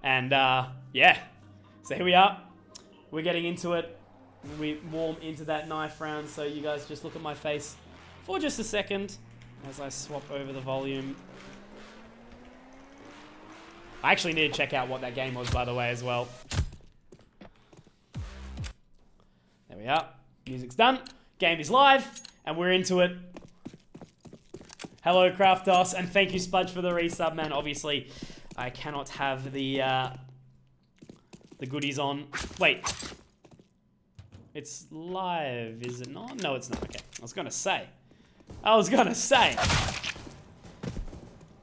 And yeah, so here we are. We're getting into it. We warm into that knife round, so you guys just look at my face for just a second as I swap over the volume. I actually need to check out what that game was, by the way, as well. There we are. Music's done. Game is live, and we're into it. Hello, Craftos, and thank you, Spudge, for the resub, man. Obviously, I cannot have the goodies on. Wait. It's live, is it not? No, it's not. Okay. I was going to say.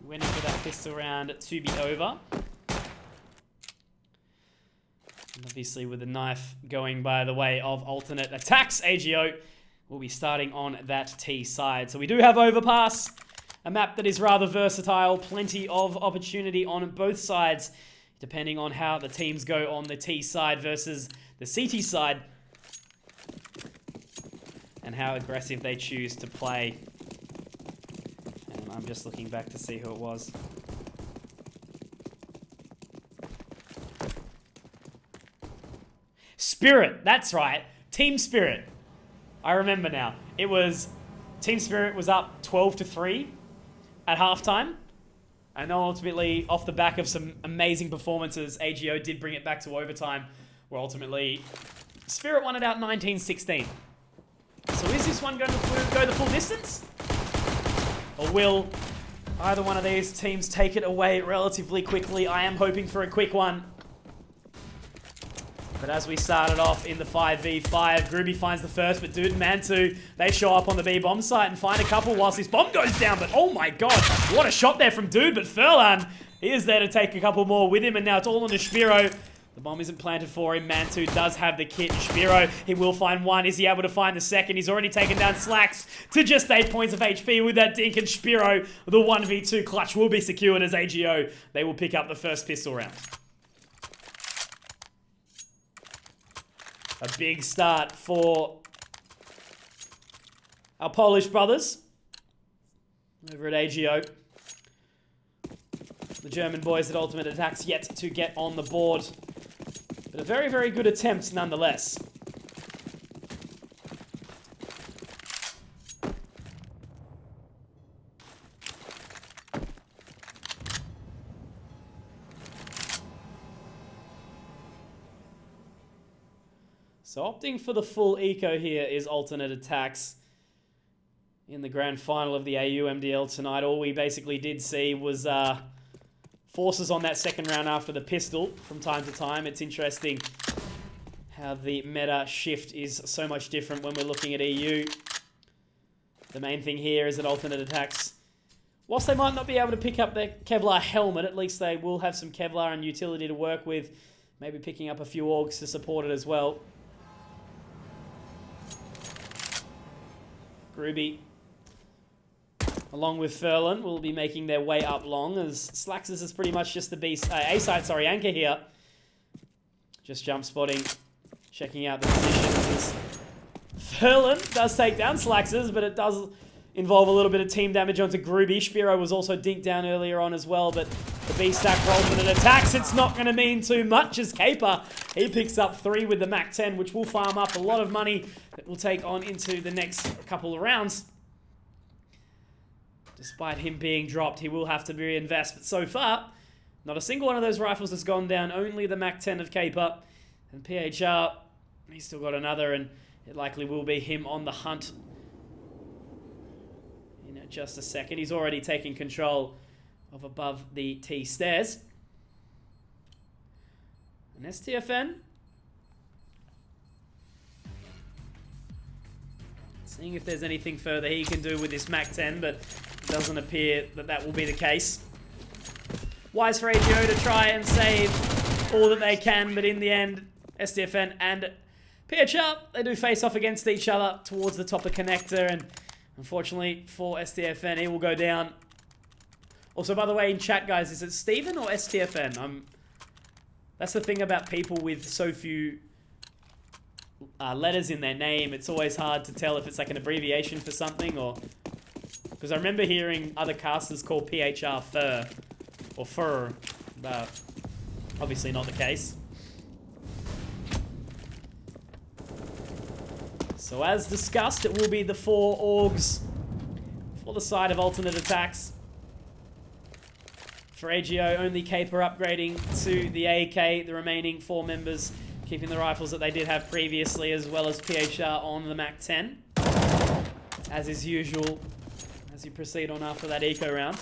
Waiting for that pistol round to be over. And obviously, with the knife going by the way of alternate attacks, Csgo will be starting on that T side. So we do have Overpass, a map that is rather versatile. Plenty of opportunity on both sides, depending on how the teams go on the T side versus the CT side, and how aggressive they choose to play. And I'm just looking back to see who it was. Spirit, that's right. Team Spirit. I remember now. It was Team Spirit was up 12-3 at halftime. And then ultimately, off the back of some amazing performances, Csgo did bring it back to overtime, where ultimately Spirit won it out 19-16. So is this one going to go the full distance? Or will either one of these teams take it away relatively quickly? I am hoping for a quick one. But as we started off in the 5v5, Groovy finds the first, but Dude and Mantu, they show up on the B-bomb site and find a couple whilst this bomb goes down. But oh my god, what a shot there from Dude. But Furlan, he is there to take a couple more with him, and now it's all on to Spiro. The bomb isn't planted for him. Mantu does have the kit. Spiro, he will find one. Is he able to find the second? He's already taken down Slacks to just 8 points of HP with that dink, and Spiro, the 1v2 clutch will be secured as Csgo. They will pick up the first pistol round. A big start for our Polish brothers over at Csgo. The German boys at Ultimate Attax yet to get on the board. But a very, very good attempt nonetheless. So opting for the full eco here is Alternate Attax in the grand final of the AU MDL tonight. All we basically did see was forces on that second round after the pistol from time to time. It's interesting how the meta shift is so much different when we're looking at EU. The main thing here is that Alternate Attax, whilst they might not be able to pick up their Kevlar helmet, at least they will have some Kevlar and utility to work with. Maybe picking up a few orgs to support it as well. Groovy, along with Furlan, will be making their way up long, as Slacks is pretty much just the A-side, anchor here. Just jump spotting, checking out the positions. Furlan does take down Slaxes, but it does involve a little bit of team damage onto Groovy. Spiro was also dinked down earlier on as well, but the B-stack rolls with an attacks. It's not going to mean too much as Caper, he picks up 3 with the Mac 10, which will farm up a lot of money that will take on into the next couple of rounds. Despite him being dropped, he will have to reinvest. But so far, not a single one of those rifles has gone down. Only the Mac 10 of Caper. And PHR, he's still got another, and it likely will be him on the hunt in just a second. He's already taking control of above the T stairs. And STFN, seeing if there's anything further he can do with this Mac 10, but it doesn't appear that that will be the case. Wise for AGO to try and save all that they can, but in the end, STFN and PHR, they do face off against each other towards the top of connector, and unfortunately for STFN, he will go down. Also, by the way, in chat, guys, is it Steven or STFN? That's the thing about people with so few letters in their name. It's always hard to tell if it's like an abbreviation for something, or... Because I remember hearing other casters call PHR Fur, or Fur, but Obviously not the case. So as discussed, it will be the 4 Augs for the side of alternate attacks. For AGO, only Caper upgrading to the AK, the remaining 4 members keeping the rifles that they did have previously, as well as PHR on the MAC-10. As is usual, as you proceed on after that eco round.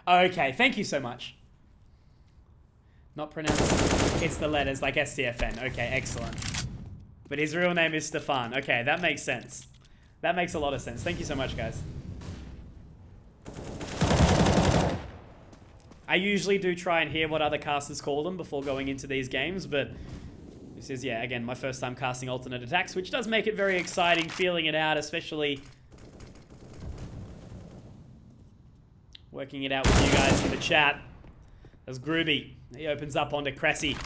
Okay, thank you so much. Not pronounced. It's the letters like STFN. Okay, excellent. But his real name is Stefan. Okay, that makes sense. That makes a lot of sense. Thank you so much, guys. I usually do try and hear what other casters call them before going into these games, but this is, yeah, again, my first time casting alternate attacks, which does make it very exciting feeling it out, especially working it out with you guys in the chat. There's Groovy. He opens up onto Cressy.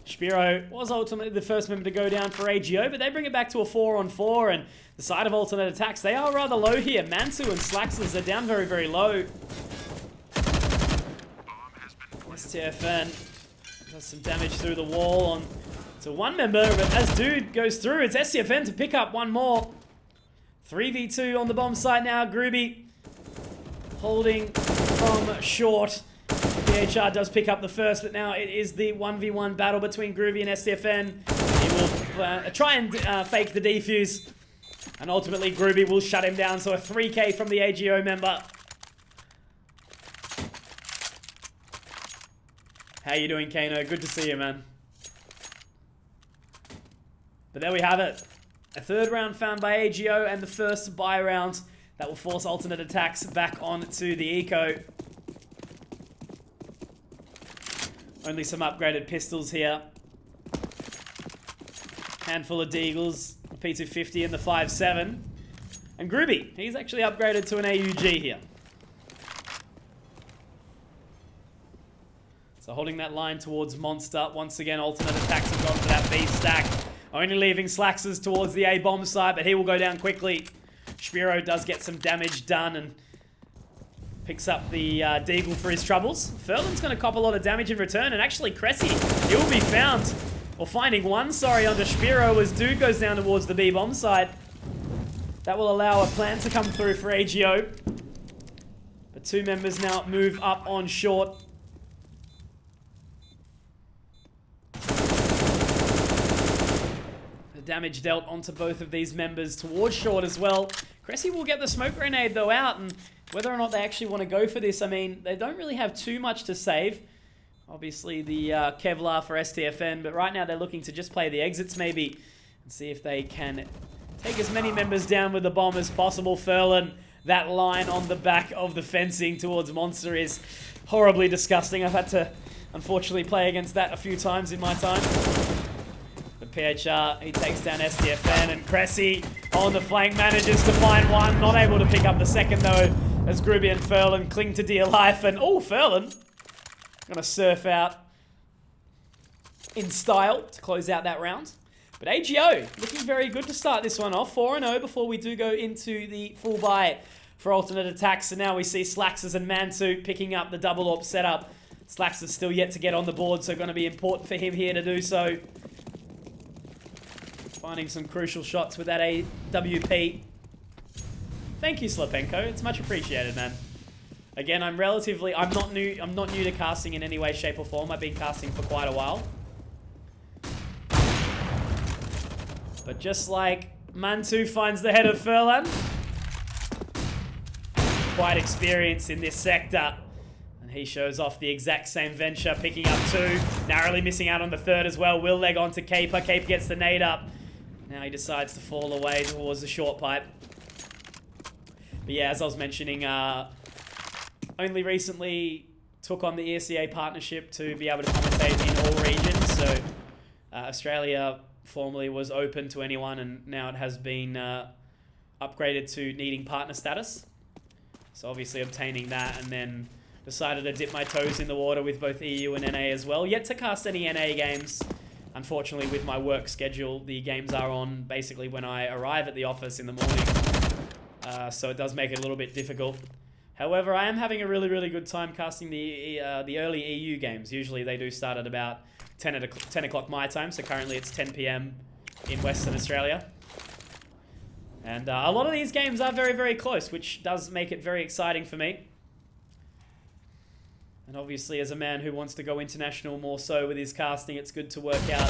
Spiro was ultimately the first member to go down for AGO, but they bring it back to a 4-on-4, and the side of alternate attacks, they are rather low here. Mansu and Slaxers are down very, very low. STFN does some damage through the wall on to one member, but as Dude goes through, it's STFN to pick up one more. 3v2 on the bomb site now. Groovy holding from short. PHR does pick up the first, but now it is the 1v1 battle between Groovy and STFN. He will try and fake the defuse, and ultimately Groovy will shut him down, so a 3k from the AGO member. How you doing, Kano? Good to see you, man. But there we have it. A 3rd round found by AGO, and the first buy round that will force alternate attacks back onto the eco. Only some upgraded pistols here. Handful of Deagles, the P250 and the 5.7. And Groovy, he's actually upgraded to an AUG here. So holding that line towards Monster. Once again, alternate attacks have gone for that B stack. Only leaving Slaxers towards the A bomb site, but he will go down quickly. Spiro does get some damage done and picks up the Deagle for his troubles. Furlan's going to cop a lot of damage in return, and actually Cressy, he will be found, or finding one, sorry, under Spiro as Dude goes down towards the B bomb site. That will allow a plan to come through for AGO. But 2 members now move up on short. The damage dealt onto both of these members towards short as well. Cressy will get the smoke grenade though out, and whether or not they actually want to go for this, I mean, they don't really have too much to save. Obviously the Kevlar for STFN, but right now they're looking to just play the exits maybe and see if they can take as many members down with the bomb as possible. Furlan, that line on the back of the fencing towards Monster is horribly disgusting. I've had to, unfortunately, play against that a few times in my time. But PHR, he takes down STFN, and Cressy on the flank manages to find one. Not able to pick up the second, though, as Groovy and Furlan cling to dear life. And, oh, Furlan gonna surf out in style to close out that round. But AGO looking very good to start this one off. 4-0 before we do go into the full buy for alternate attacks. And now we see Slaxers and Mansu picking up the double AWP setup. Slaxers still yet to get on the board, so going to be important for him here to do so. Finding some crucial shots with that AWP. Thank you, Slepenko. It's much appreciated, man. Again, I'm not new to casting in any way, shape, or form. I've been casting for quite a while. But just like Mantu finds the head of Furlan, quite experienced in this sector. And he shows off the exact same venture, picking up 2. Narrowly missing out on the 3rd as well. Will leg onto Caper. Caper gets the nade up. Now he decides to fall away towards the short pipe. But yeah, as I was mentioning, only recently took on the Esea partnership to be able to commentate in all regions. So Australia formerly was open to anyone, and now it has been upgraded to needing partner status. So obviously obtaining that, and then decided to dip my toes in the water with both EU and NA as well. Yet to cast any NA games. Unfortunately, with my work schedule, the games are on basically when I arrive at the office in the morning. So it does make it a little bit difficult. However, I am having a really, really good time casting the early EU games. Usually they do start at about 10 o'clock my time, so currently it's 10 PM in Western Australia. And a lot of these games are very, very close, which does make it very exciting for me. And obviously, as a man who wants to go international more so with his casting, it's good to work out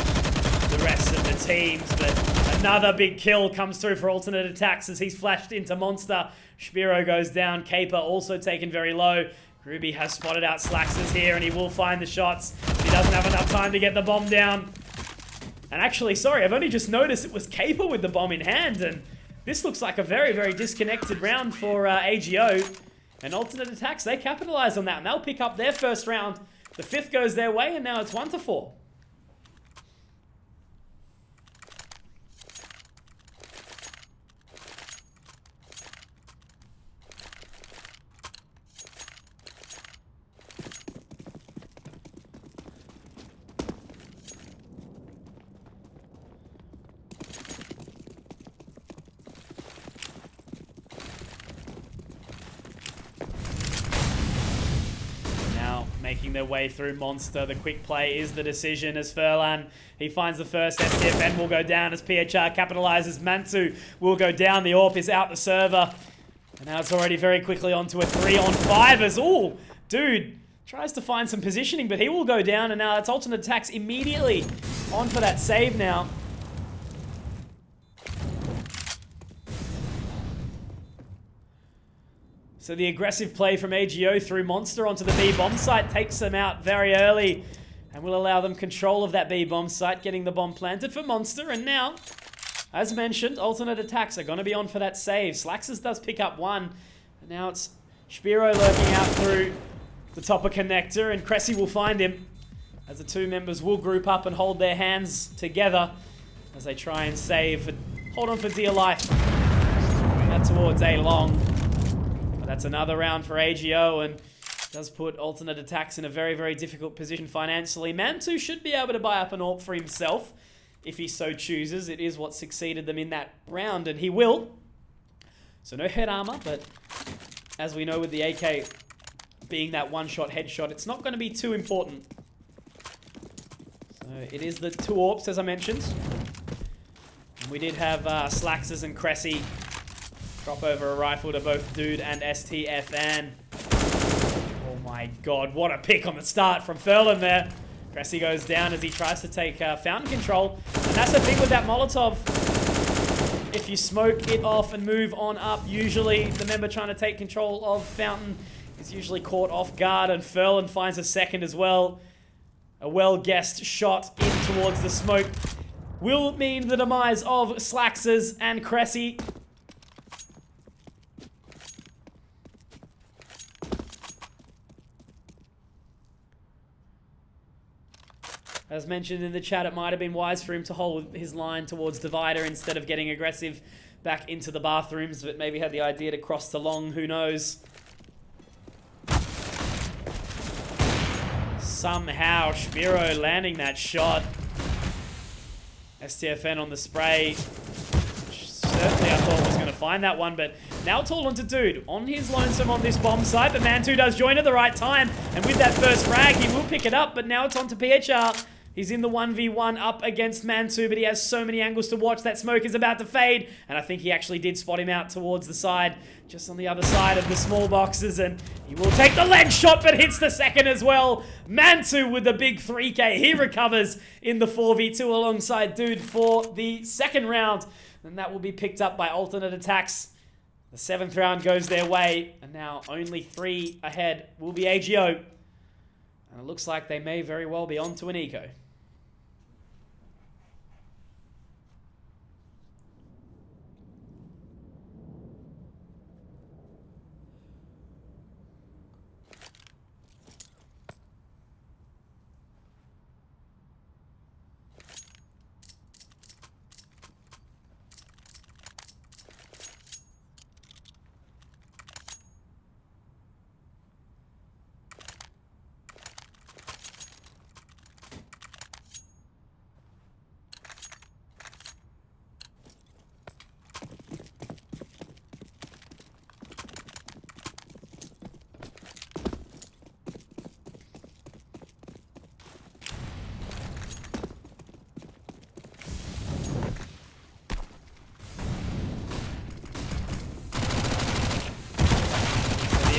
the rest of the teams. But another big kill comes through for Alternate Attacks as he's flashed into Monster. Spiro goes down. Caper also taken very low. Ruby has spotted out Slaxers here, and he will find the shots. He doesn't have enough time to get the bomb down. And actually, sorry, I've only just noticed it was Caper with the bomb in hand. And this looks like a very, very disconnected round for AGO. And Alternate Attacks, they capitalize on that, and they'll pick up their first round. The 5th goes their way, and now it's 1-4. Making their way through Monster. The quick play is the decision as Furlan, he finds the first. STFN will go down as PHR capitalizes. Mansu will go down. The AWP is out the server. And now it's already very quickly onto a 3-on-5 as, ooh, dude tries to find some positioning, but he will go down. And now it's Alternate Attacks immediately on for that save now. So the aggressive play from AGO through Monster onto the B bomb site takes them out very early and will allow them control of that B bomb site, getting the bomb planted for Monster. And now, as mentioned, Alternate Attacks are going to be on for that save. Slaxers does pick up one. And now it's Spiro lurking out through the top of connector, and Cressy will find him as the two members will group up and hold their hands together as they try and save and hold on for dear life. Out towards A long. That's another round for AGO, and does put Alternate Attacks in a very, very difficult position financially. Mantu should be able to buy up an AWP for himself if he so chooses. It is what succeeded them in that round, and he will. So no head armor, but as we know with the AK being that one-shot headshot, it's not going to be too important. So it is the 2 AWPs, as I mentioned. And we did have Slaxers and Cressy drop over a rifle to both Dude and STFN. Oh my god, what a pick on the start from Furlan there. Cressy goes down as he tries to take fountain control. And that's the thing with that Molotov. If you smoke it off and move on up, usually the member trying to take control of fountain is usually caught off guard, and Furlan finds a second as well. A well-guessed shot in towards the smoke will mean the demise of Slaxers and Cressy. As mentioned in the chat, it might have been wise for him to hold his line towards Divider instead of getting aggressive back into the bathrooms, but maybe had the idea to cross to long, who knows. Somehow, Spiro landing that shot. STFN on the spray. Certainly I thought was going to find that one, but now it's all onto Dude. On his lonesome on this bomb site, but Mantu does join at the right time, and with that first frag, he will pick it up, but now it's on to PHR. He's in the 1v1 up against Mantu, but he has so many angles to watch. That smoke is about to fade, and I think he actually did spot him out towards the side, just on the other side of the small boxes, and he will take the leg shot, but hits the second as well. Mantu with the big 3K. He recovers in the 4v2 alongside Dude for the second round, and that will be picked up by Alternate Attacks. The 7th round goes their way, and now only 3 ahead will be AGO. And it looks like they may very well be on to an eco.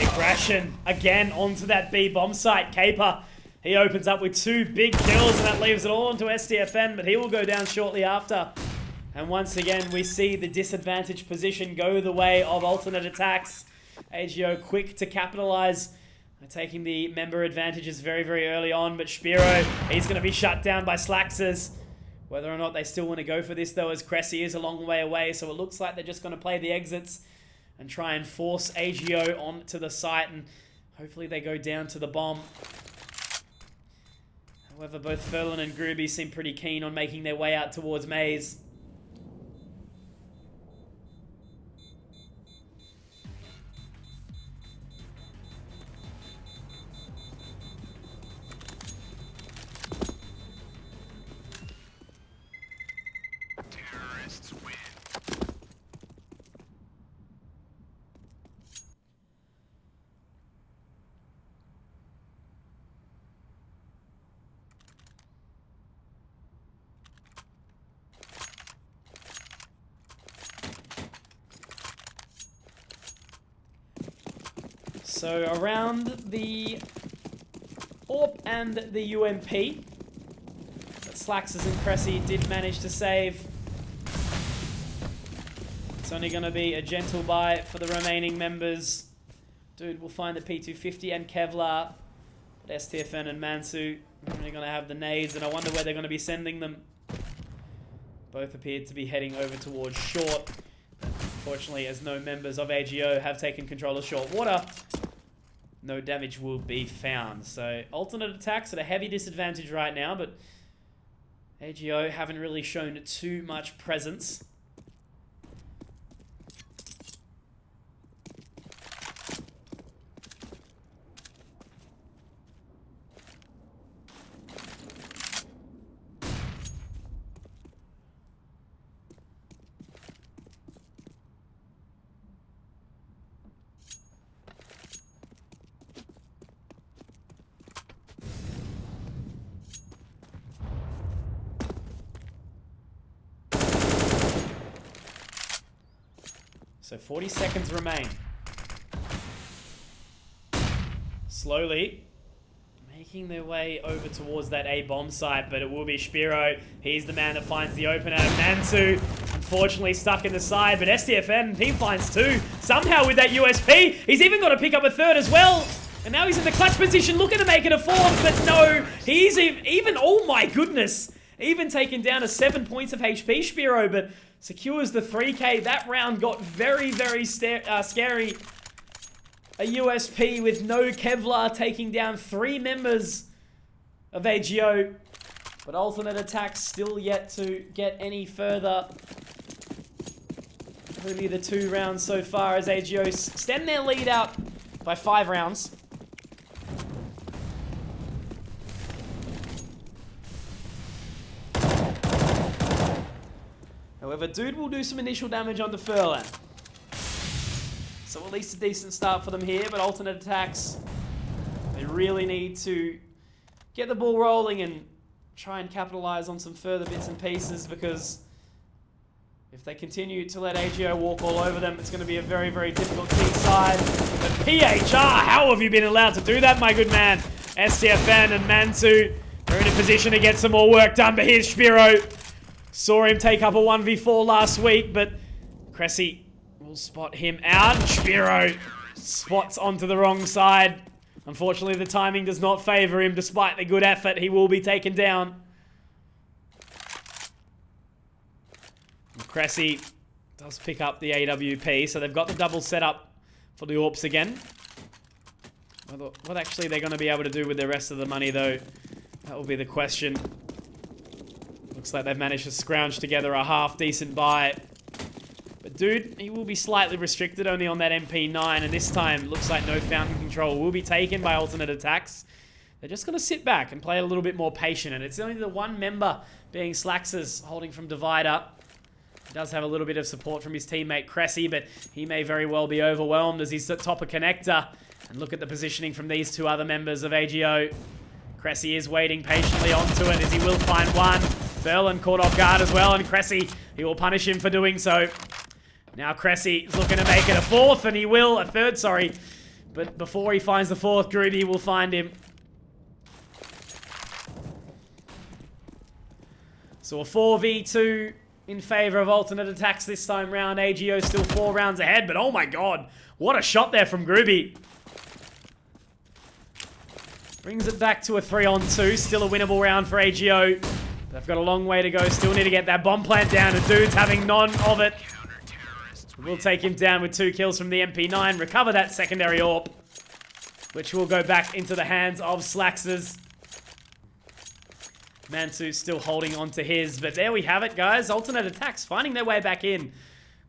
The aggression again onto that B bomb site. Caper, he opens up with 2 big kills, and that leaves it all onto STFN, but he will go down shortly after. And once again, we see the disadvantaged position go the way of alternate attacks. Csgo quick to capitalize, taking the member advantages very, very early on, but Spiro, he's going to be shut down by Slaxers. Whether or not they still want to go for this, though, as Cressy is a long way away, so it looks like they're just going to play the exits and try and force Csgo onto the site, and hopefully they go down to the bomb. However, both Furlan and Gruby seem pretty keen on making their way out towards Maze. So around the AWP and the UMP, that Slaxers and Cressy did manage to save. It's only going to be a gentle buy for the remaining members. Dude will find the P250 and Kevlar. But STFN and Mansu are only going to have the nades, and I wonder where they're going to be sending them. Both appeared to be heading over towards short. Unfortunately, as no members of AGO have taken control of short water, no damage will be found. So alternate attacks at a heavy disadvantage right now, but AGO haven't really shown too much presence. So 40 seconds remain. Slowly making their way over towards that A bomb site, but it will be Spiro. He's the man that finds the open out of Mansu. Unfortunately stuck in the side, but STFN, he finds 2. Somehow with that USP, he's even got to pick up a 3rd as well. And now he's in the clutch position, looking to make it a 4th, but no, he's even, oh my goodness, even taken down to 7 points of HP, Spiro, but secures the 3K. That round got very, very scary. A USP with no Kevlar taking down 3 members of AGO. But alternate attacks still yet to get any further. Only the 2 rounds so far as AGO extend their lead out by 5 rounds. However, Dude will do some initial damage on the Furlan. So at least a decent start for them here, but alternate attacks, they really need to get the ball rolling and try and capitalize on some further bits and pieces, because if they continue to let AGO walk all over them, it's going to be a very, very difficult team side. But PHR, how have you been allowed to do that, my good man? STFN and Mansu are in a position to get some more work done, but here's Spiro. Saw him take up a 1v4 last week, but Cressy will spot him out. Spiro spots onto the wrong side. Unfortunately, the timing does not favor him. Despite the good effort, he will be taken down. And Cressy does pick up the AWP, so they've got the double setup for the AWPs again. What actually they're going to be able to do with the rest of the money, though, that will be the question. Looks like they've managed to scrounge together a half-decent buy. But Dude, he will be slightly restricted only on that MP9, and this time looks like no fountain control will be taken by alternate attacks. They're just going to sit back and play a little bit more patient, and it's only the 1 member being Slaxers holding from Divider. He does have a little bit of support from his teammate Cressy, but he may very well be overwhelmed as he's at top of connector. And look at the positioning from these 2 other members of AGO. Cressy is waiting patiently onto it as he will find 1. Furlan caught off guard as well, and Cressy, he will punish him for doing so. Now Cressy is looking to make it a 4th, and he will, a 3rd, sorry. But before he finds the fourth, Groovy will find him. So a 4v2 in favor of alternate attacks this time round. AGO still 4 rounds ahead, but oh my god, what a shot there from Groovy. Brings it back to a 3-on-2. Still a winnable round for AGO. They've got a long way to go. Still need to get that bomb plant down, and dude's having none of it. We'll take him down with 2 kills from the MP9. Recover that secondary AWP, which will go back into the hands of Slaxers. Mansu still holding on to his, but there we have it, guys. Alternate attacks finding their way back in.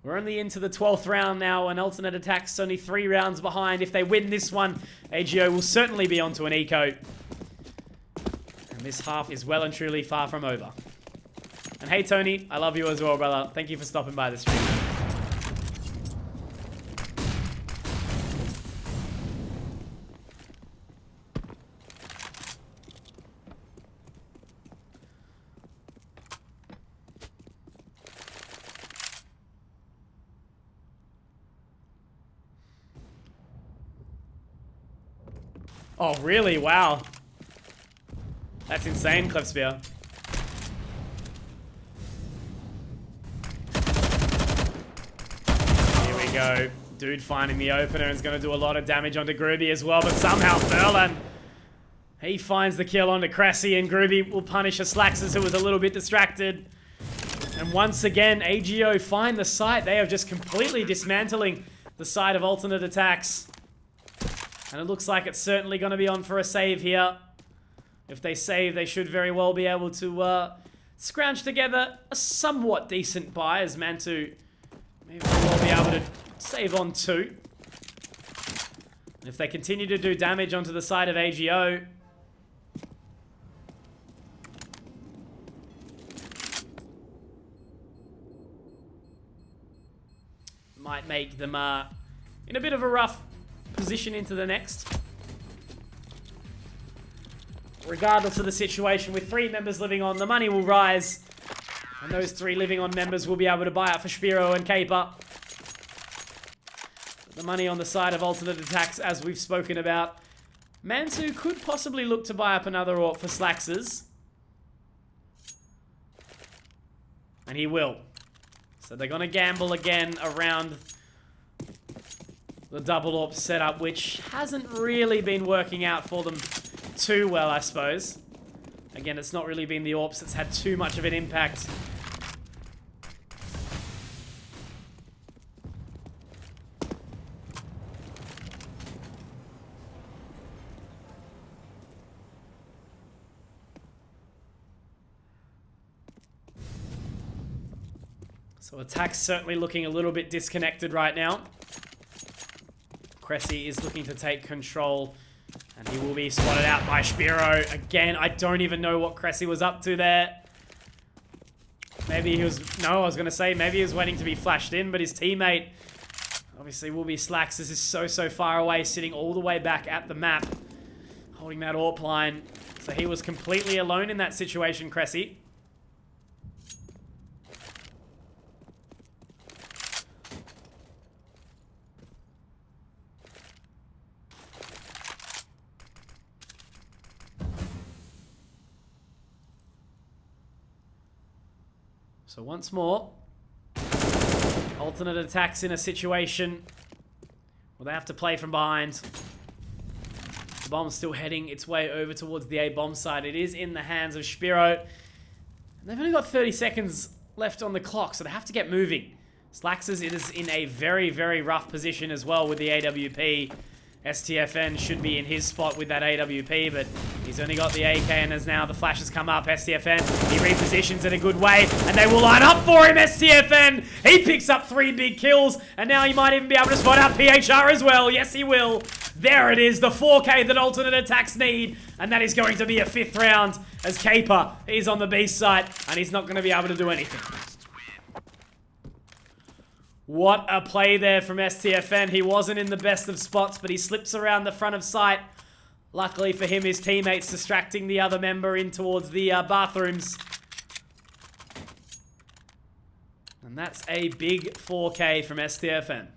We're only into the 12th round now, and alternate attacks only 3 rounds behind. If they win this one, AGO will certainly be onto an eco. And this half is well and truly far from over. And hey, Tony, I love you as well, brother. Thank you for stopping by the stream. Oh, really? Wow. That's insane, Cliffspear. Here we go. Dude finding the opener is going to do a lot of damage onto Groovy as well, but somehow Furlan, he finds the kill onto Cressy, and Groovy will punish a Slaxers who was a little bit distracted. And once again, AGO find the site. They are just completely dismantling the side of alternate attacks. And it looks like it's certainly going to be on for a save here. If they save, they should very well be able to scrounge together a somewhat decent buy, as Mantu may very well be able to save on 2. And if they continue to do damage onto the side of AGO, might make them in a bit of a rough position into the next. Regardless of the situation, with 3 members living on, the money will rise, and those 3 living on members will be able to buy out for Spiro and Caper. The money on the side of alternate attacks, as we've spoken about. Mansu could possibly look to buy up another AWP for Slaxers, and he will. So they're going to gamble again around the double AWP setup, which hasn't really been working out for them too well, I suppose. Again, it's not really been the AWPs that's had too much of an impact. So Attack's certainly looking a little bit disconnected right now. Cressy is looking to take control, and he will be spotted out by Spiro. Again, I don't even know what Cressy was up to there. Maybe he was... No, I was going to say maybe he was waiting to be flashed in, but his teammate obviously will be Slacks. This is so far away, sitting all the way back at the map, holding that AWP line. So he was completely alone in that situation, Cressy. So once more, alternate attacks in a situation where they have to play from behind. The bomb's still heading its way over towards the A bomb side. It is in the hands of Spiro. And they've only got 30 seconds left on the clock, so they have to get moving. Slaxers is in a very rough position as well with the AWP. STFN should be in his spot with that AWP, but he's only got the AK, and as now the flash has come up, STFN, he repositions in a good way, and they will line up for him, STFN! He picks up 3 big kills, and now he might even be able to spot out PHR as well. Yes, he will. There it is, the 4K that alternate attacks need, and that is going to be a 5th round, as Caper is on the B site, and he's not going to be able to do anything. What a play there from STFN. He wasn't in the best of spots, but he slips around the front of sight. Luckily for him, his teammates distracting the other member in towards the bathrooms. And that's a big 4K from STFN.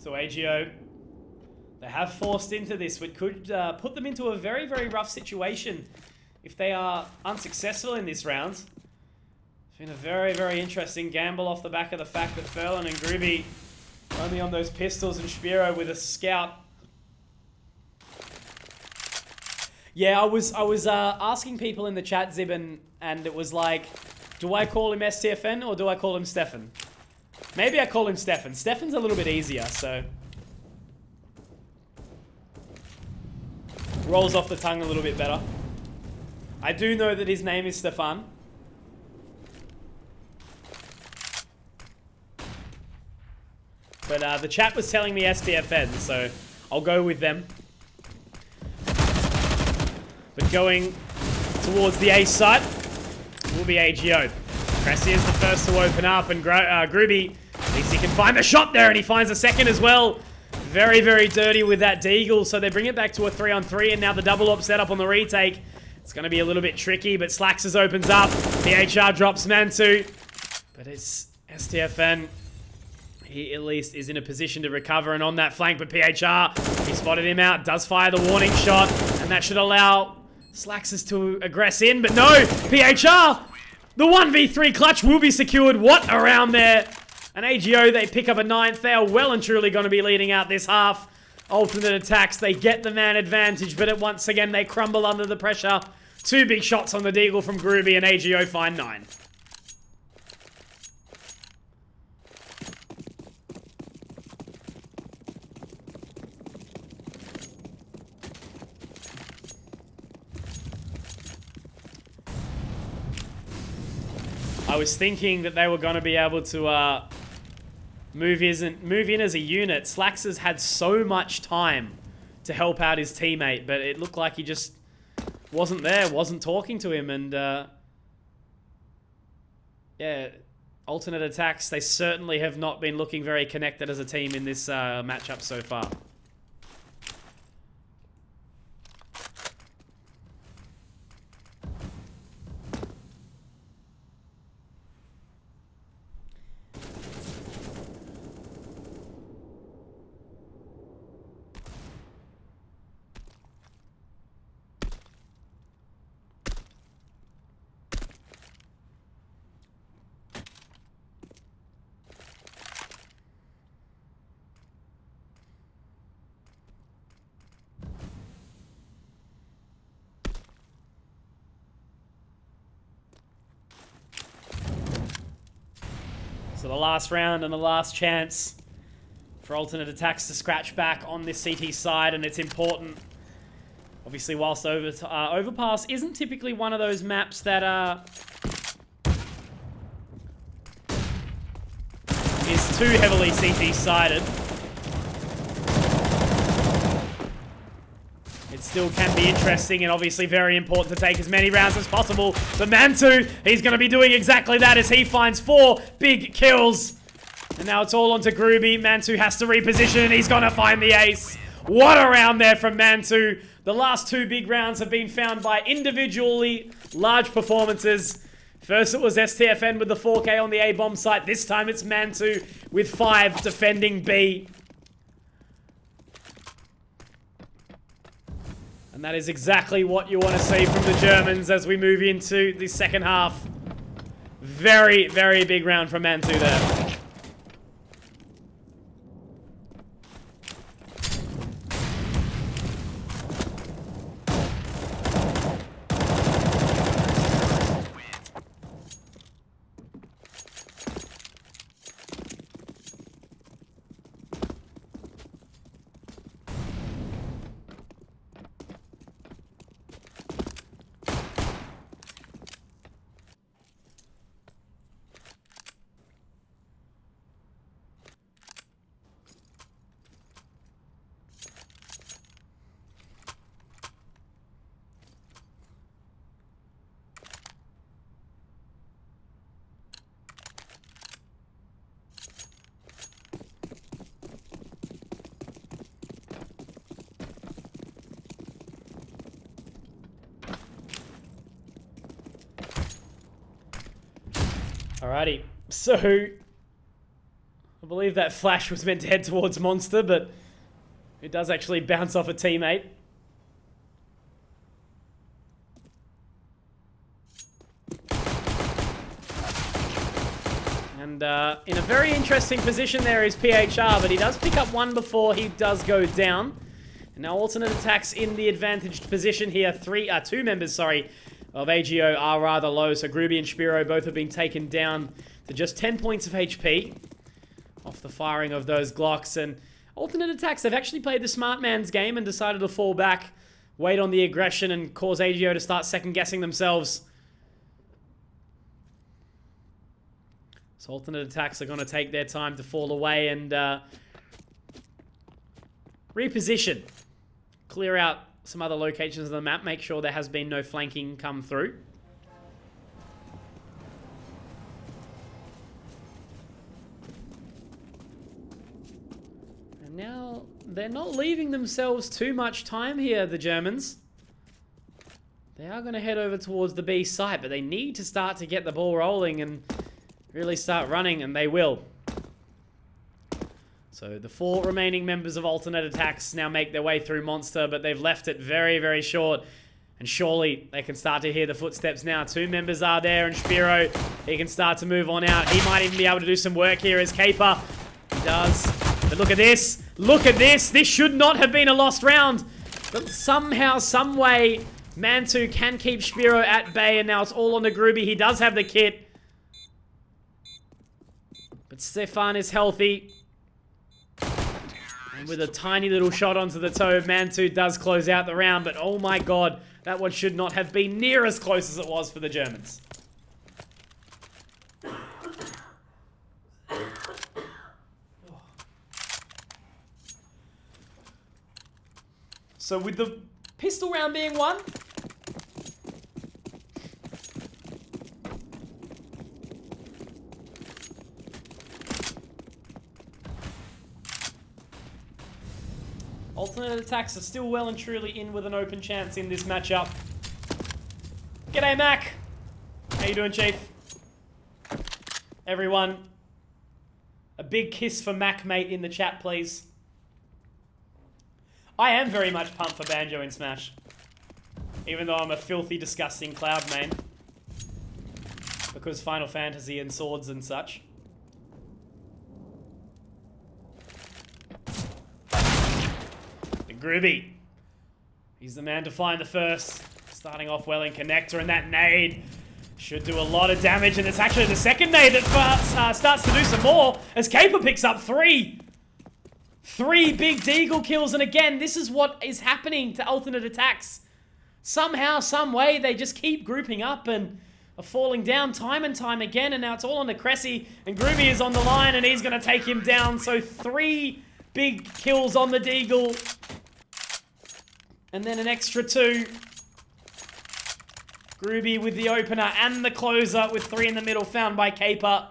So AGO, they have forced into this, which could put them into a very, very rough situation if they are unsuccessful in this round. It's been a very, very interesting gamble off the back of the fact that Furlan and Groovy only on those pistols and Spiro with a scout. Yeah, I was asking people in the chat, Zibin, and it was like, do I call him STFN or do I call him Stefan? Maybe I call him Stefan. Stefan's a little bit easier, so. Rolls off the tongue a little bit better. I do know that his name is Stefan. But the chat was telling me STFN, so I'll go with them. But going towards the A site will be AGO. Cressy is the first to open up, and Groovy thinks he can find the shot there, and he finds a second as well. Very, very dirty with that deagle, so they bring it back to a 3-on-3, and now the double op setup on the retake. It's going to be a little bit tricky, but Slaxers opens up. PHR drops Mantu, but it's STFN. He at least is in a position to recover, and on that flank, but PHR, he spotted him out, does fire the warning shot, and that should allow Slaxers to aggress in, but no, PHR, the 1v3 clutch will be secured. What around there? And AGO, they pick up a 9th. They are well and truly going to be leading out this half. Alternate attacks, they get the man advantage, but once again, they crumble under the pressure. 2 big shots on the deagle from Groovy, and AGO find 9. I was thinking that they were going to be able to move in as a unit. Slaxers had so much time to help out his teammate, but it looked like he just wasn't there, wasn't talking to him, and yeah, alternate attacks, they certainly have not been looking very connected as a team in this matchup so far. So the last round and the last chance for alternate attacks to scratch back on this CT side, and it's important. Obviously, whilst Overpass isn't typically one of those maps that is too heavily CT-sided, it still can be interesting and obviously very important to take as many rounds as possible. The Mantu, he's going to be doing exactly that as he finds 4 big kills. And now it's all onto Groovy. Mantu has to reposition and he's going to find the ace. What a round there from Mantu. The last 2 big rounds have been found by individually large performances. First it was STFN with the 4K on the A-bomb site. This time it's Mantu with 5 defending B. And that is exactly what you want to see from the Germans as we move into the second half. Very, very big round from Mantu there. Alrighty, so believe that flash was meant to head towards Monster, but it does actually bounce off a teammate. And in a very interesting position there is PHR, but he does pick up one before he does go down. And now alternate attacks in the advantaged position here. Two members, of AGO are rather low. So Groovy and Spiro both have been taken down to just 10 points of HP off the firing of those Glocks. And alternate attacks, they've actually played the smart man's game and decided to fall back, wait on the aggression, and cause AGO to start second-guessing themselves. So alternate attacks are going to take their time to fall away and reposition. Clear out some other locations of the map. Make sure there has been no flanking come through. And now they're not leaving themselves too much time here, the Germans. They are going to head over towards the B site, but they need to start to get the ball rolling and really start running, and they will. So the 4 remaining members of alternate attacks now make their way through Monster, but they've left it very, very short. And surely they can start to hear the footsteps now. 2 members are there, and Spiro, he can start to move on out. He might even be able to do some work here as Caper. He does. But look at this. Look at this. This should not have been a lost round. But somehow, some way, Mantu can keep Spiro at bay, and now it's all on the Groovy. He does have the kit. But Stefan is healthy. And with a tiny little shot onto the toe, Mantu does close out the round. But oh my god, that one should not have been near as close as it was for the Germans. So with the pistol round being won, alternate attacks are still well and truly in with an open chance in this matchup. G'day, Mac. How you doing, Chief? Everyone, a big kiss for Mac, mate, in the chat, please. I am very much pumped for Banjo in Smash. Even though I'm a filthy, disgusting Cloud main. Because Final Fantasy and swords and such. Groovy. He's the man to find the first. Starting off well in Connector, and that nade should do a lot of damage, and it's actually the second nade that starts to do some more as Caper picks up 3. 3 big Deagle kills, and again, this is what is happening to alternate attacks. Somehow, some way, they just keep grouping up and are falling down time and time again, and now it's all on to Cressy, and Groovy is on the line, and he's going to take him down. So 3 big kills on the Deagle. And then an extra 2. Groovy with the opener and the closer with 3 in the middle found by Caper.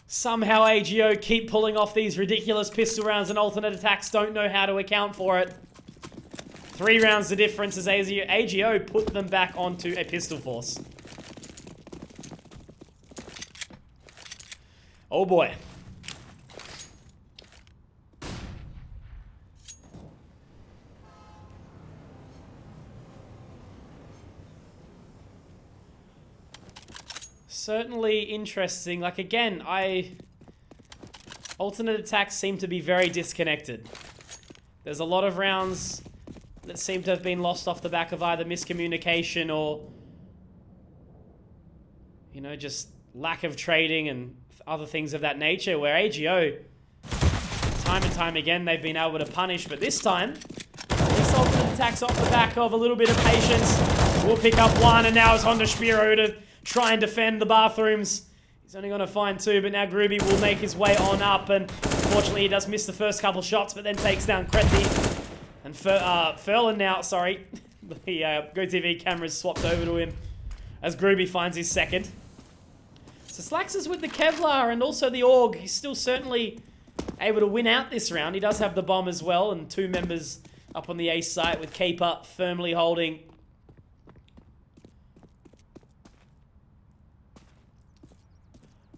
Somehow AGO keep pulling off these ridiculous pistol rounds, and alternate attacks don't know how to account for it. 3 rounds the difference as AGO put them back onto a pistol force. Oh boy. Certainly interesting. Like, again, alternate attacks seem to be very disconnected. There's a lot of rounds that seem to have been lost off the back of either miscommunication or, you know, just lack of trading and other things of that nature, where AGO, time and time again, they've been able to punish. But this time, this alternate attacks off the back of a little bit of patience. We'll pick up 1, and now it's on to Spiro to try and defend the bathrooms. He's only going to find 2, but now Groovy will make his way on up, and unfortunately he does miss the first couple shots, but then takes down Cressy. And Furlan now, sorry, the GoTV camera's swapped over to him as Groovy finds his second. So Slax is with the Kevlar and also the AUG. He's still certainly able to win out this round. He does have the bomb as well, and 2 members up on the A site with Caper firmly holding.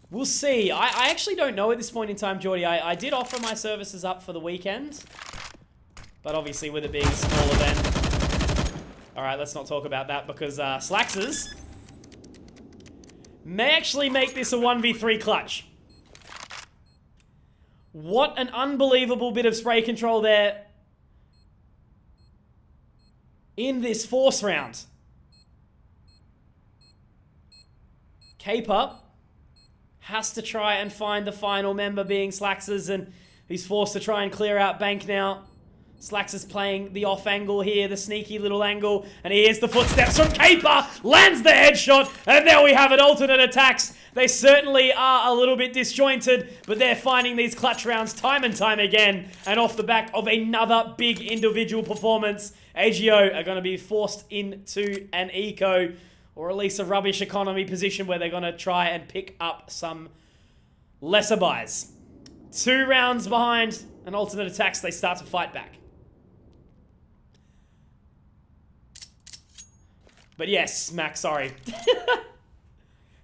We'll see. I actually don't know at this point in time, Geordie. I did offer my services up for the weekend. But obviously with it being a small event. Alright, let's not talk about that because Slaxers may actually make this a 1v3 clutch. What an unbelievable bit of spray control there in this force round. Caper has to try and find the final member being Slaxers, and he's forced to try and clear out Bank now. Slaxers playing the off angle here, the sneaky little angle, and here's the footsteps from Caper, lands the headshot, and there we have it, alternate attacks. They certainly are a little bit disjointed, but they're finding these clutch rounds time and time again, and off the back of another big individual performance, Csgo are going to be forced into an eco, or at least a rubbish economy position where they're going to try and pick up some lesser buys. 2 rounds behind, and alternate attacks, they start to fight back. But yes, Max, sorry.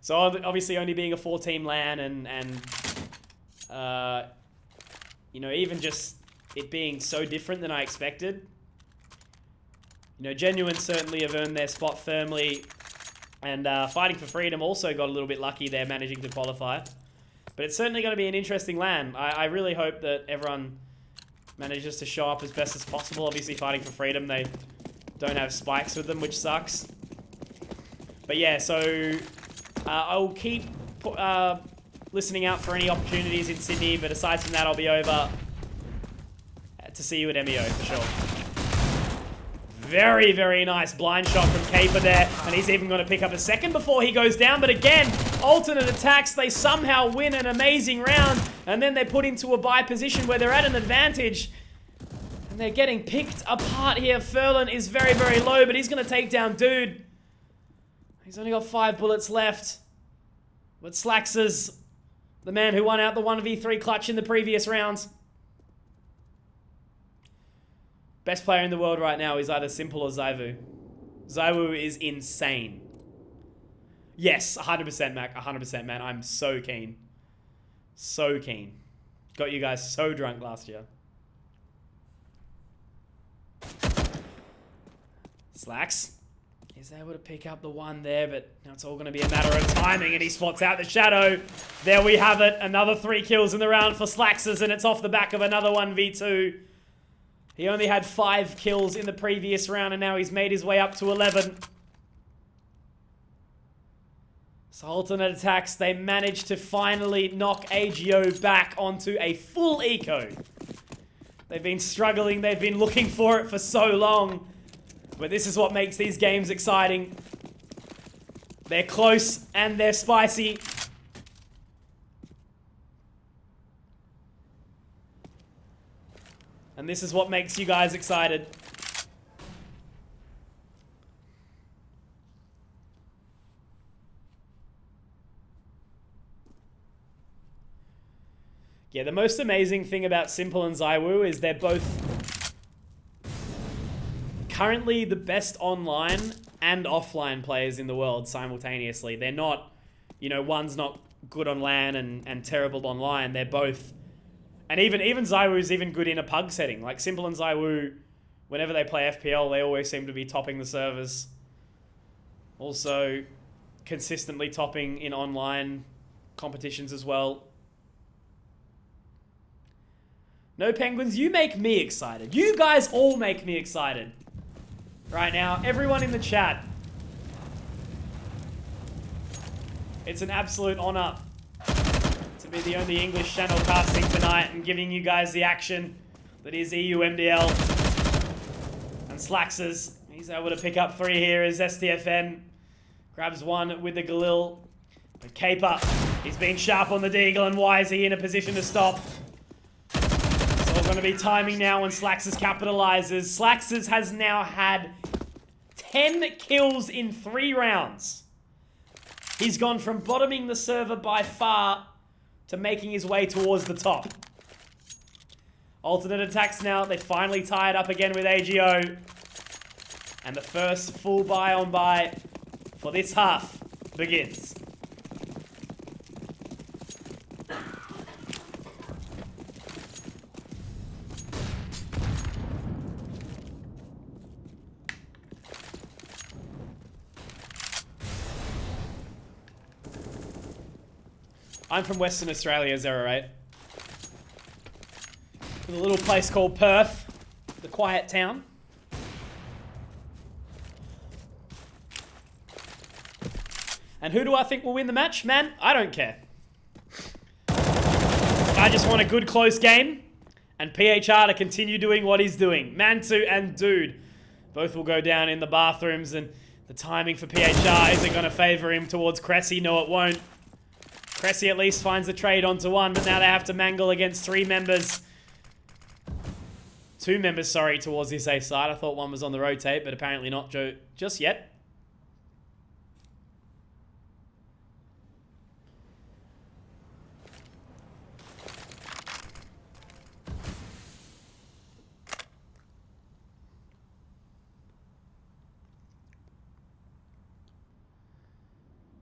So obviously only being a 4-team LAN and you know, even just it being so different than I expected. You know, Genuine certainly have earned their spot firmly. And Fighting for Freedom also got a little bit lucky there, managing to qualify. But it's certainly going to be an interesting LAN. I really hope that everyone manages to show up as best as possible. Obviously, Fighting for Freedom, they don't have spikes with them, which sucks. But yeah, so I'll keep listening out for any opportunities in Sydney. But aside from that, I'll be over to see you at MEO for sure. Very, very nice blind shot from Caper there. And he's even going to pick up a second before he goes down. But again, alternate attacks, they somehow win an amazing round. And then they're put into a buy position where they're at an advantage. And they're getting picked apart here. Furlan is very, very low, but he's going to take down Dude. He's only got 5 bullets left. But Slaxers, the man who won out the 1v3 clutch in the previous round. Best player in the world right now is either Simple or Zywu. Zywu is insane. Yes, 100% Mac, 100% man. I'm so keen. So keen. Got you guys so drunk last year. Slacks is able to pick up the one there, but now it's all going to be a matter of timing, and he spots out the shadow. There we have it. Another 3 kills in the round for Slaxers, and it's off the back of another 1v2. He only had 5 kills in the previous round, and now he's made his way up to 11. So alternate attacks, they managed to finally knock Csgo back onto a full eco. They've been struggling, they've been looking for it for so long. But this is what makes these games exciting. They're close and they're spicy. And this is what makes you guys excited. Yeah, the most amazing thing about Simple and Zywu is they're both currently the best online and offline players in the world simultaneously. They're not, you know, one's not good on LAN and terrible online. They're both. And even Zywu is even good in a pug setting. Like Simple and Zywu, whenever they play FPL, they always seem to be topping the servers. Also, consistently topping in online competitions as well. No Penguins, you make me excited. You guys all make me excited. Right now, everyone in the chat. It's an absolute honor to be the only English channel casting tonight and giving you guys the action that is EU MDL. And Slaxers, he's able to pick up 3 here as STFN grabs 1 with the Galil. But Caper, he's been sharp on the Deagle, and why is he in a position to stop? So we're going to be timing now when Slaxers capitalizes. Slaxers has now had 10 kills in 3 rounds. He's gone from bottoming the server by far to making his way towards the top. Alternate attacks now. They finally tie it up again with Csgo. And the first full buy on buy for this half begins. I'm from Western Australia, Zero 8. In a little place called Perth, the quiet town. And who do I think will win the match? Man, I don't care. I just want a good close game and PHR to continue doing what he's doing. Mantu and Dude both will go down in the bathrooms, and the timing for PHR isn't going to favor him towards Cressy. No, it won't. Cressy at least finds the trade onto one, but now they have to mangle against two members, sorry, towards this A side. I thought one was on the rotate, but apparently not just yet.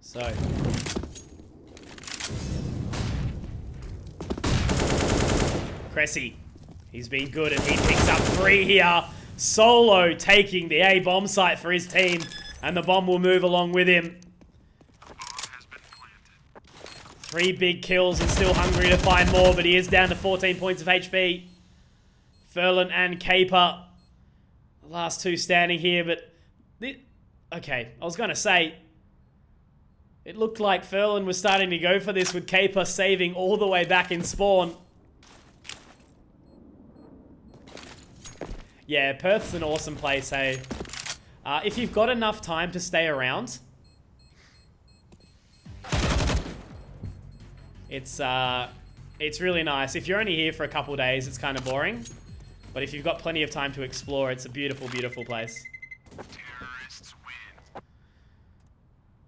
So, Cressy, he's been good and he picks up 3 here. Solo taking the A bomb site for his team, and the bomb will move along with him. 3 big kills and still hungry to find more, but he is down to 14 points of HP. Furlan and Caper, the last 2 standing here, but... Okay, I was going to say... It looked like Furlan was starting to go for this with Caper saving all the way back in spawn. Yeah, Perth's an awesome place, hey. If you've got enough time to stay around, it's really nice. If you're only here for a couple days, it's kind of boring. But if you've got plenty of time to explore, it's a beautiful, beautiful place.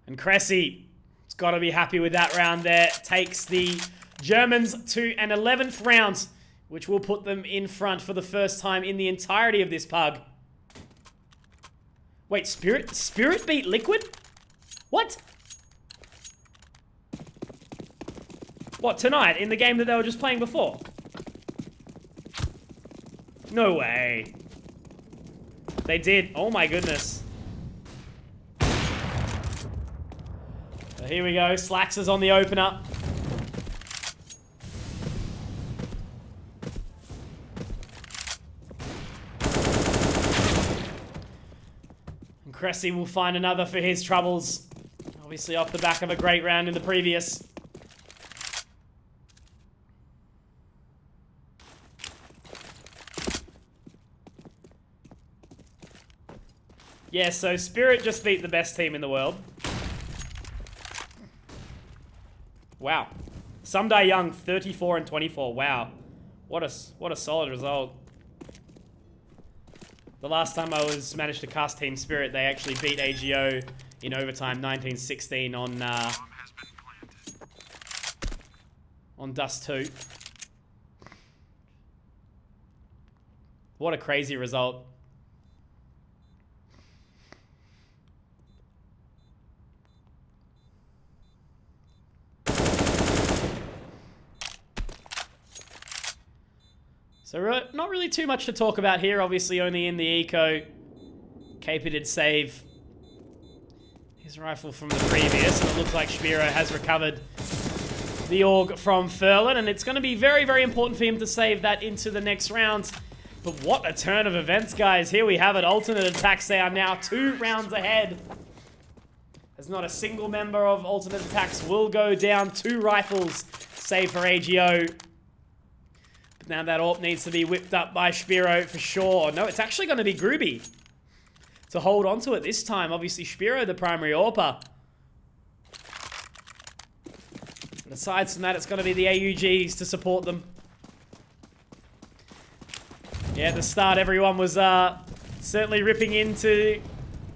And Cressy, it's got to be happy with that round there. Takes the Germans to an 11th round, which will put them in front for the first time in the entirety of this pug. Wait, Spirit beat Liquid? What? What, tonight, in the game that they were just playing before? No way. They did. Oh my goodness. So here we go. Slacks is on the opener. And Cressy will find another for his troubles. Obviously off the back of a great round in the previous. Yeah, so Spirit just beat the best team in the world. Wow. Someday Young, 34 and 24. Wow. What a solid result. The last time I managed to cast Team Spirit, they actually beat AGO in overtime 1916 on Dust 2. What a crazy result. So not really too much to talk about here, obviously only in the eco. Caper did save his rifle from the previous, and it looks like Spiro has recovered the AUG from Furlan, and it's going to be very, very important for him to save that into the next round. But what a turn of events, guys. Here we have it. Alternate Attacks, they are now 2 rounds ahead. As not a single member of Alternate Attacks will go down. 2 rifles, save for AGO. Now that AWP needs to be whipped up by Spiro for sure. No, it's actually going to be Gruby to hold on to it this time. Obviously, Spiro, the primary AWPer. And aside from that, it's going to be the AUGs to support them. Yeah, at the start, everyone was certainly ripping into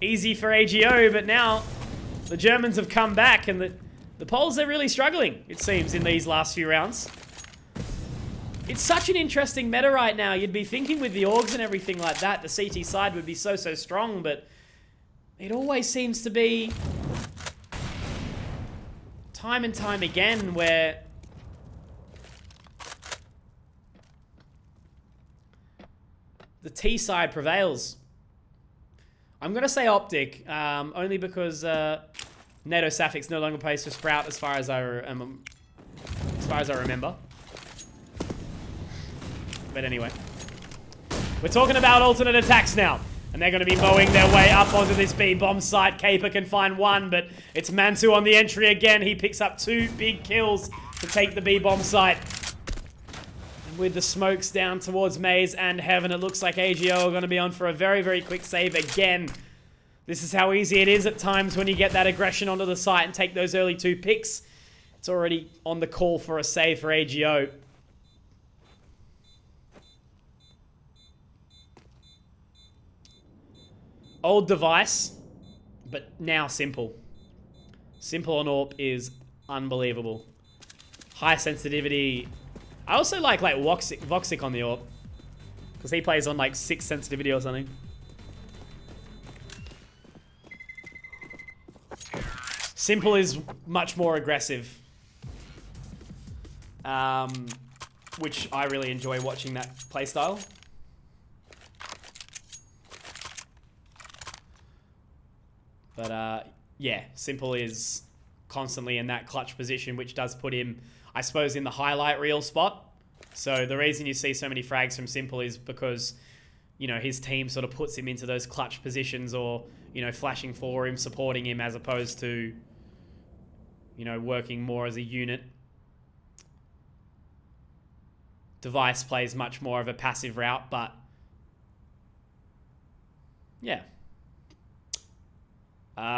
easy for AGO, but now the Germans have come back, and the Poles, they're really struggling, it seems, in these last few rounds. It's such an interesting meta right now. You'd be thinking with the AUGs and everything like that, the CT side would be so strong, but it always seems to be time and time again where the T side prevails. I'm going to say Optic, only because Neto Safix no longer plays for Sprout as far as I am far as I remember. But anyway. We're talking about alternate attacks now. And they're going to be mowing their way up onto this B-bomb site. Caper can find one, but it's Mantu on the entry again. He picks up 2 big kills to take the B-bomb site. And with the smokes down towards Maze and Heaven, it looks like AGO are going to be on for a very, very quick save again. This is how easy it is at times when you get that aggression onto the site and take those early 2 picks. It's already on the call for a save for AGO. Old device, but now simple. Simple on AWP is unbelievable. High sensitivity. I also like Voxic on the AWP. Because he plays on like 6 sensitivity or something. Simple is much more aggressive. Which I really enjoy watching that playstyle. But, yeah, Simple is constantly in that clutch position, which does put him, I suppose, in the highlight reel spot. So the reason you see so many frags from Simple is because, you know, his team sort of puts him into those clutch positions or, you know, flashing for him, supporting him, as opposed to, you know, working more as a unit. Device plays much more of a passive route, but, yeah.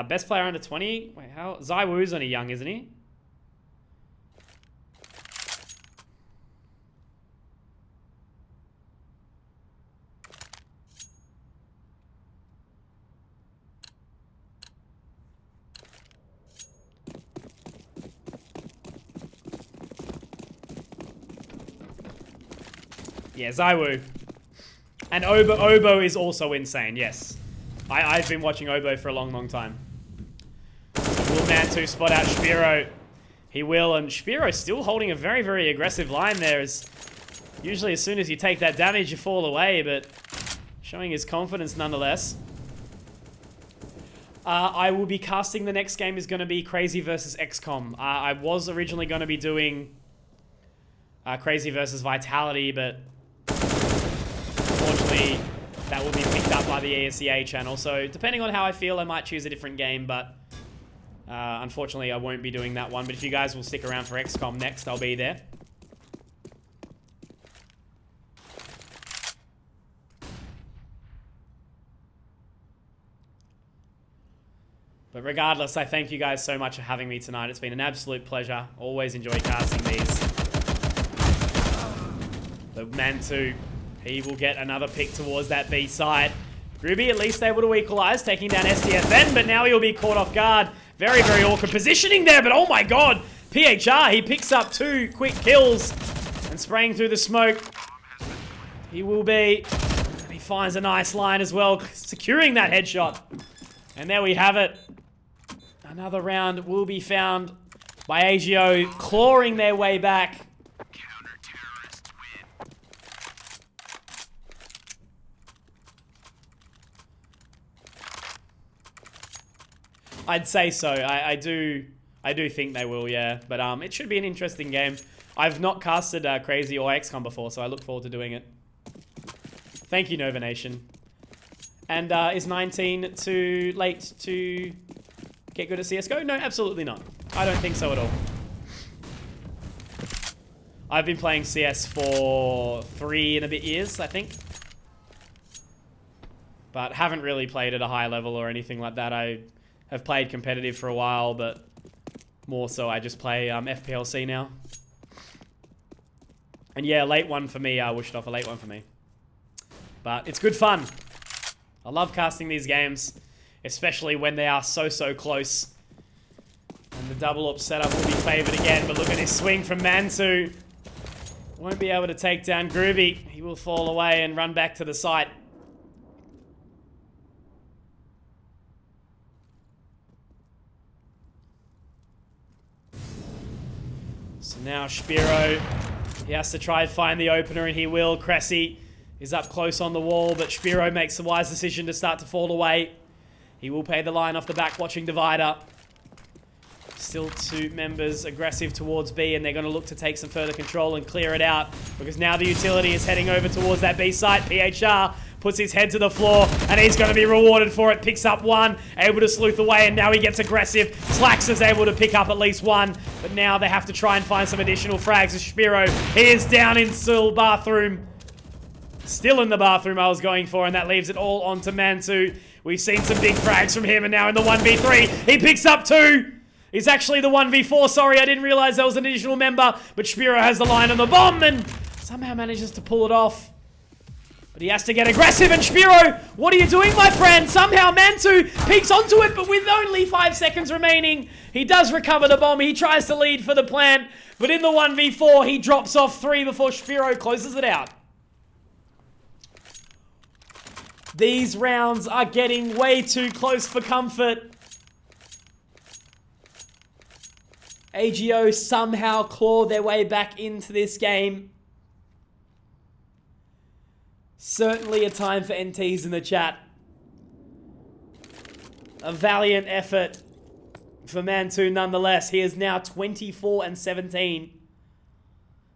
Best player under 20. Wait, how? Zywoo's only young, isn't he? Yeah, Zywoo. And Obo is also insane, yes. I've been watching Obo for a long, long time. Will Mantu spot out Spiro? He will, and Spiro's still holding a very, very aggressive line there. Usually as soon as you take that damage, you fall away, but showing his confidence nonetheless. I will be casting the next game is going to be Crazy versus XCOM. I was originally going to be doing Crazy versus Vitality, but unfortunately that will be picked up by the Esea channel. So depending on how I feel, I might choose a different game, but unfortunately I won't be doing that one. But if you guys will stick around for XCOM next, I'll be there. But regardless, I thank you guys so much for having me tonight. It's been an absolute pleasure. Always enjoy casting these. The Mantu, he will get another pick towards that B side. Ruby at least able to equalize, taking down STFN, but now he'll be caught off guard. Very, very awkward positioning there, but oh my god! PHR, he picks up 2 quick kills and spraying through the smoke. He will be, and he finds a nice line as well, securing that headshot. And there we have it. Another round will be found by AGO, clawing their way back. I'd say so. I do think they will, yeah. But it should be an interesting game. I've not casted Crazy or XCOM before, so I look forward to doing it. Thank you, Nova Nation. And is 19 too late to get good at CSGO? No, absolutely not. I don't think so at all. I've been playing CS for 3 and a bit years, I think. But haven't really played at a high level or anything like that. I have played competitive for a while, but more so I just play FPLC now. And yeah, late one for me. I wished off a late one for me. But it's good fun. I love casting these games, especially when they are so, so close. And the double up setup will be favored again, but look at this swing from Mantu. Won't be able to take down Groovy. He will fall away and run back to the site. So now Spiro, he has to try and find the opener, and he will. Cressy is up close on the wall, but Spiro makes the wise decision to start to fall away. He will pay the line off the back, watching Divider. Still 2 members aggressive towards B, and they're going to look to take some further control and clear it out, because now the utility is heading over towards that B site. PHR puts his head to the floor, and he's going to be rewarded for it. Picks up 1, able to sleuth away, and now he gets aggressive. Slacks is able to pick up at least 1, but now they have to try and find some additional frags. As Spiro, he is down in still bathroom. Still in the bathroom I was going for, and that leaves it all onto Mantu. We've seen some big frags from him, and now in the 1v3, he picks up 2. It's actually the 1v4, sorry, I didn't realize there was an additional member, but Spiro has the line on the bomb and somehow manages to pull it off. But he has to get aggressive, and Spiro, what are you doing, my friend? Somehow Mantu peeks onto it, but with only 5 seconds remaining, he does recover the bomb. He tries to lead for the plant, but in the 1v4, he drops off 3 before Spiro closes it out. These rounds are getting way too close for comfort. AGO somehow claw their way back into this game. Certainly a time for NTs in the chat. A valiant effort for Mantu nonetheless. He is now 24-17.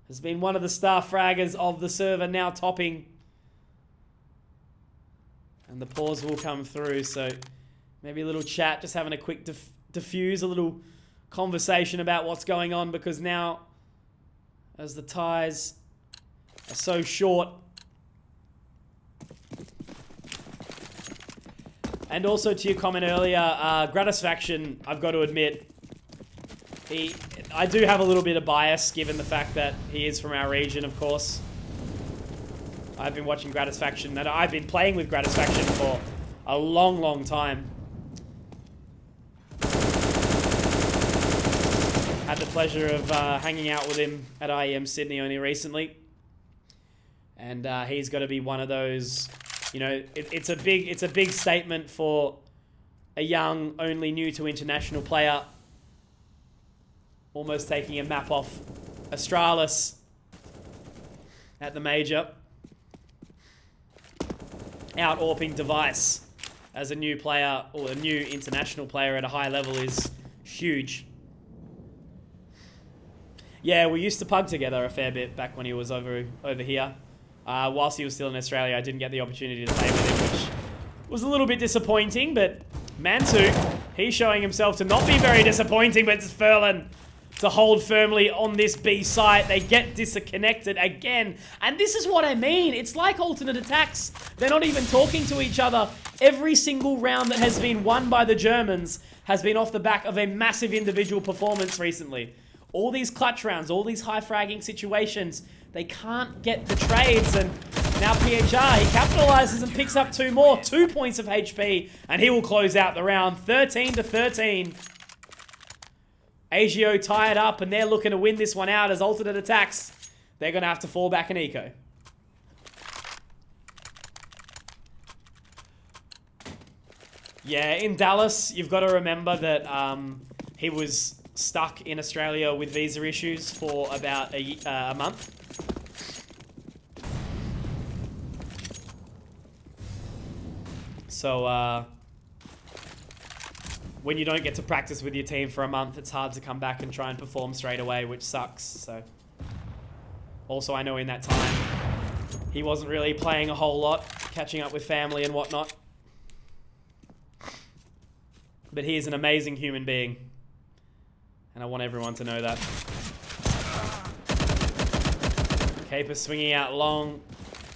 Has been one of the star fraggers of the server, now topping. And the pause will come through, so maybe a little chat, just having a quick diffuse, a little conversation about what's going on, because now, as the ties are so short, and also to your comment earlier, Gratisfaction, I've got to admit, I do have a little bit of bias given the fact that he is from our region, of course. I've been watching Gratisfaction, and I've been playing with Gratisfaction for a long, long time. Had the pleasure of hanging out with him at IEM Sydney only recently. And he's got to be one of those, you know, it's a big statement for a young, only new to international player. Almost taking a map off Astralis at the major. Out-AWPing Device as a new player, or a new international player at a high level, is huge. Yeah, we used to pug together a fair bit back when he was over here. Whilst he was still in Australia, I didn't get the opportunity to play with him, which was a little bit disappointing, but Mantu, he's showing himself to not be very disappointing, but it's Furlan to hold firmly on this B site. They get disconnected again. And this is what I mean. It's like alternate attacks. They're not even talking to each other. Every single round that has been won by the Germans has been off the back of a massive individual performance recently. All these clutch rounds, all these high fragging situations, they can't get the trades. And now PHR, he capitalizes and picks up 2 more. 2 points of HP, and he will close out the round 13-13. AGO tied up, and they're looking to win this one out as alternate attacks. They're going to have to fall back in eco. Yeah, in Dallas, you've got to remember that he was stuck in Australia with visa issues for about a month. So, when you don't get to practice with your team for a month, it's hard to come back and try and perform straight away, which sucks. So, also, I know in that time, he wasn't really playing a whole lot, catching up with family and whatnot. But he is an amazing human being, and I want everyone to know that. Caper swinging out long.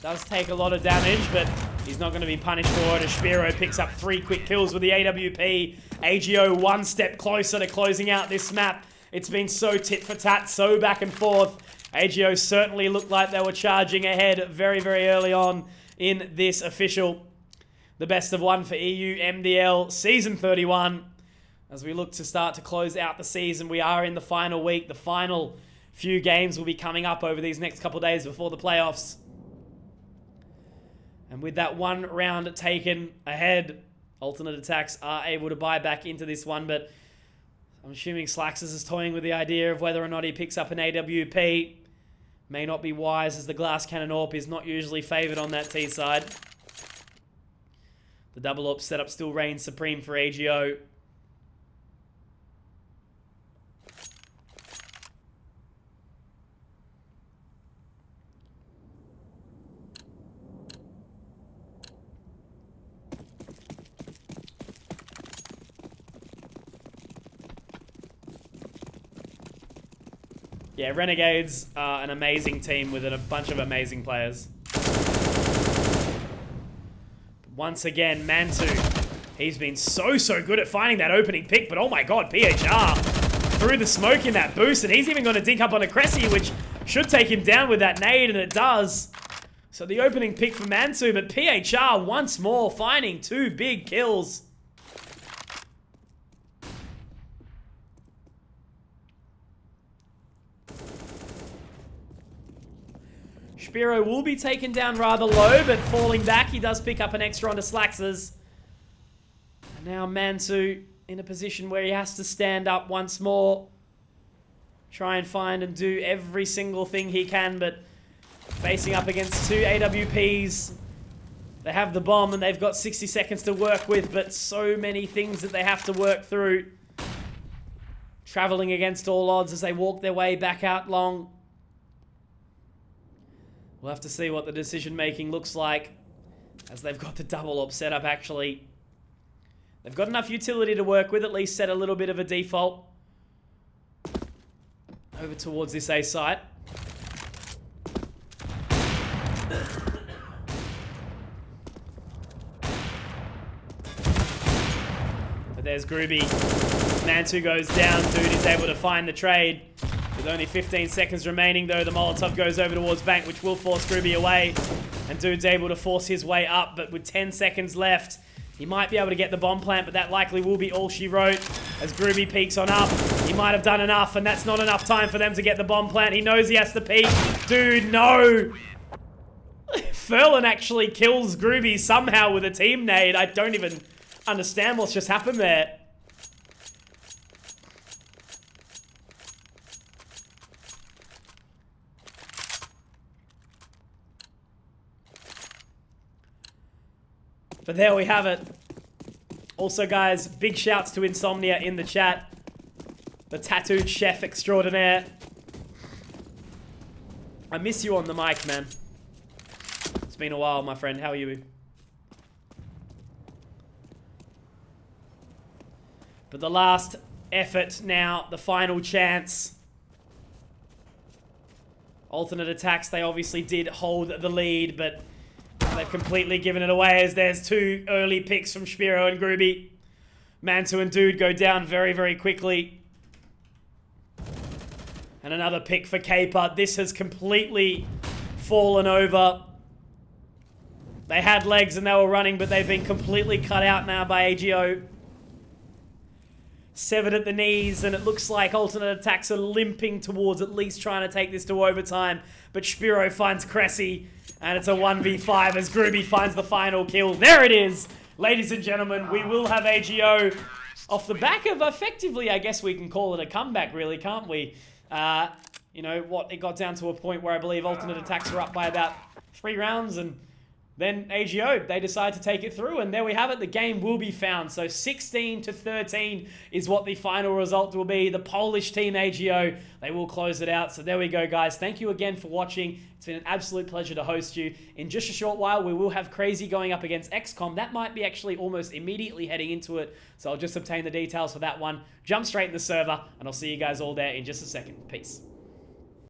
Does take a lot of damage, but he's not going to be punished for it as Spiro picks up 3 quick kills with the AWP. AGO 1 step closer to closing out this map. It's been so tit for tat, so back and forth. AGO certainly looked like they were charging ahead very, very early on in this official. The best of 1 for EU MDL Season 31. As we look to start to close out the season, we are in the final week. The final few games will be coming up over these next couple of days before the playoffs. And with that 1 round taken ahead, alternate attacks are able to buy back into this one, but I'm assuming Slaxes is toying with the idea of whether or not he picks up an AWP. May not be wise, as the glass cannon AWP is not usually favoured on that T side. The double AWP setup still reigns supreme for AGO. Yeah, Renegades are an amazing team with a bunch of amazing players. Once again, Mantu. He's been so good at finding that opening pick, but oh my god, PHR threw the smoke in that boost, and he's even going to dink up on a Cressy, which should take him down with that nade, and it does. So the opening pick for Mantu, but PHR once more finding 2 big kills. Spiro will be taken down rather low, but falling back, he does pick up an extra onto Slaxers. And now Mantu in a position where he has to stand up once more. Try and find and do every single thing he can, but facing up against 2 AWPs. They have the bomb and they've got 60 seconds to work with, but so many things that they have to work through. Traveling against all odds as they walk their way back out long. We'll have to see what the decision making looks like as they've got the double op set up actually. They've got enough utility to work with, at least set a little bit of a default. Over towards this A site. But there's Groovy. Mantu goes down, dude is able to find the trade. With only 15 seconds remaining though, the Molotov goes over towards Bank, which will force Groovy away. And dude's able to force his way up, but with 10 seconds left, he might be able to get the bomb plant, but that likely will be all she wrote. As Groovy peeks on up, he might have done enough, and that's not enough time for them to get the bomb plant. He knows he has to peek. Dude, no! Furlan actually kills Groovy somehow with a team nade. I don't even understand what's just happened there. But there we have it. Also, guys, big shouts to Insomnia in the chat. The tattooed chef extraordinaire. I miss you on the mic, man. It's been a while, my friend. How are you? But the last effort now, the final chance. Alternate attacks, they obviously did hold the lead, but they've completely given it away as there's 2 early picks from Spiro and Groovy. Mantu and Dude go down very quickly. And another pick for Caper. This has completely fallen over. They had legs and they were running, but they've been completely cut out now by AGO. Severed at the knees, and it looks like alternate attacks are limping towards at least trying to take this to overtime. But Spiro finds Cressy, and it's a 1v5 as Groovy finds the final kill. There it is! Ladies and gentlemen, we will have AGO off the back of, effectively, I guess we can call it a comeback, really, can't we? You know, what, it got down to a point where I believe alternate attacks were up by about 3 rounds, and then AGO, they decide to take it through, and there we have it. The game will be found. So 16-13 is what the final result will be. The Polish team AGO, they will close it out. So there we go, guys. Thank you again for watching. It's been an absolute pleasure to host you. In just a short while, we will have Crazy going up against XCOM. That might be actually almost immediately heading into it. So I'll just obtain the details for that one. Jump straight in the server, and I'll see you guys all there in just a second. Peace.